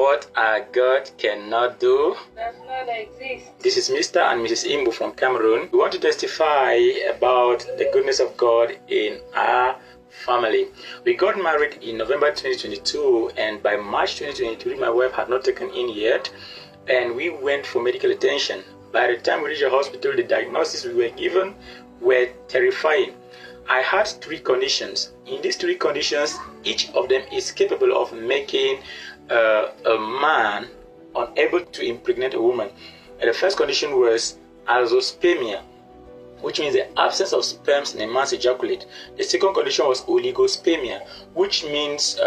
What our God cannot do does not exist. This is Mr. and Mrs. Imbu from Cameroon. We want to testify about the goodness of God in our family. We got married in November 2022, and by March 2023, my wife had not taken in yet, and we went for medical attention. By the time we reached the hospital, the diagnosis we were given were terrifying. I had 3 conditions. In these 3 conditions, each of them is capable of making a man unable to impregnate a woman. And the first condition was AZOOSPERMIA, which means the absence of sperms in a man's ejaculate. The second condition was OLIGOSPERMIA, which means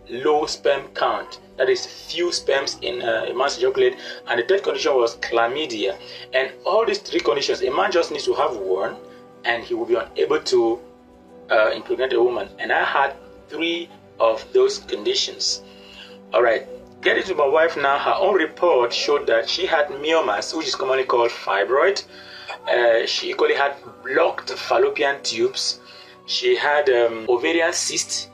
low sperm count, that is few sperms in a man's ejaculate. And the third condition was chlamydia. And all these 3 conditions, a man just needs to have one and he will be unable to impregnate a woman. And I had 3 of those conditions. All right, getting to my wife now, her own report showed that she had MYOMAS, which is commonly called fibroid. She equally had blocked fallopian tubes. She had ovarian cyst,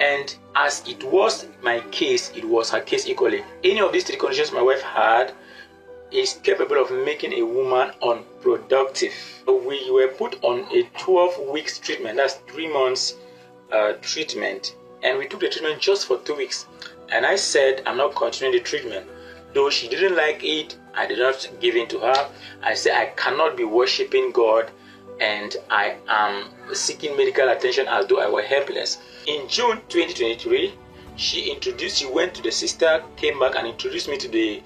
and as it was my case, it was her case equally. Any of these 3 conditions my wife had is capable of making a woman unproductive. So we were put on a 12 weeks treatment, that's 3 months treatment, and we took the treatment just for 2 weeks. And I said I'm not continuing the treatment. Though she didn't like it, I did not give in to her. I said I cannot be worshiping God and I am seeking medical attention as though I were helpless. In June 2023, she went to the sister, came back and introduced me to the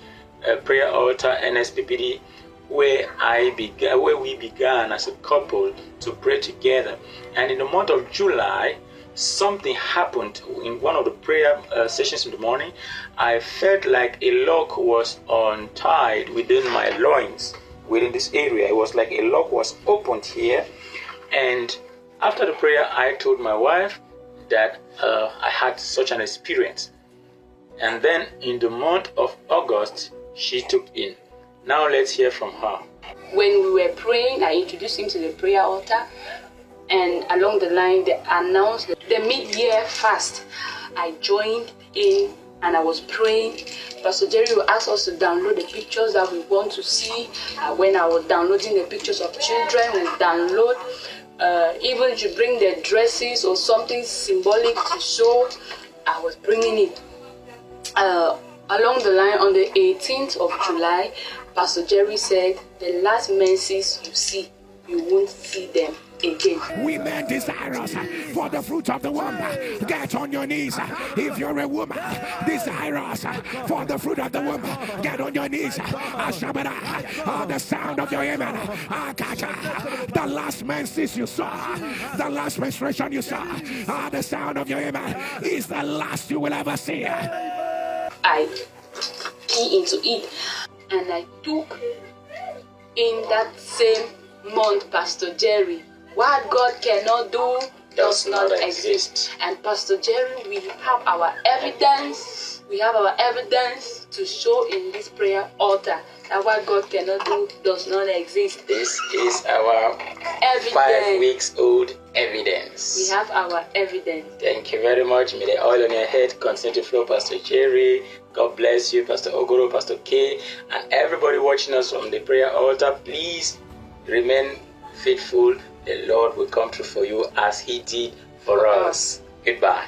prayer altar Nsppd, where we began as a couple to pray together. And in the month of July, something happened in one of the prayer sessions in the morning. I felt like a lock was untied within my loins, within this area. It was like a lock was opened here. And after the prayer, I told my wife that I had such an experience. And then in the month of August, she took in. Now let's hear from her. When we were praying, I introduced him to the prayer altar. And along the line, they announced the mid-year fast. I joined in and I was praying. Pastor Jerry will ask us to download the pictures that we want to see. When I was downloading the pictures of children, we download. Even if you bring the dresses or something symbolic to show, I was bringing it. Along the line, on the 18th of July, Pastor Jerry said, the last menses you see, you won't see them again. Women desirous for the fruit of the womb, get on your knees. If you're a woman desirous for the fruit of the womb, get on your knees. The sound of your amen. The last menses you saw, the last menstruation you saw, the sound of your amen is the last you will ever see. I key into it, and I took in that same month, Pastor Jerry, what God cannot do does not exist. And Pastor Jerry, we have our evidence. We have our evidence to show in this prayer altar that what God cannot do does not exist. This is our evidence. 5 weeks old evidence. We have our evidence. Thank you very much. May the oil on your head continue to flow, Pastor Jerry. God bless you, Pastor Ogoro, Pastor K, and everybody watching us from the prayer altar. Please remain faithful. The Lord will come through for you as He did for us. Goodbye.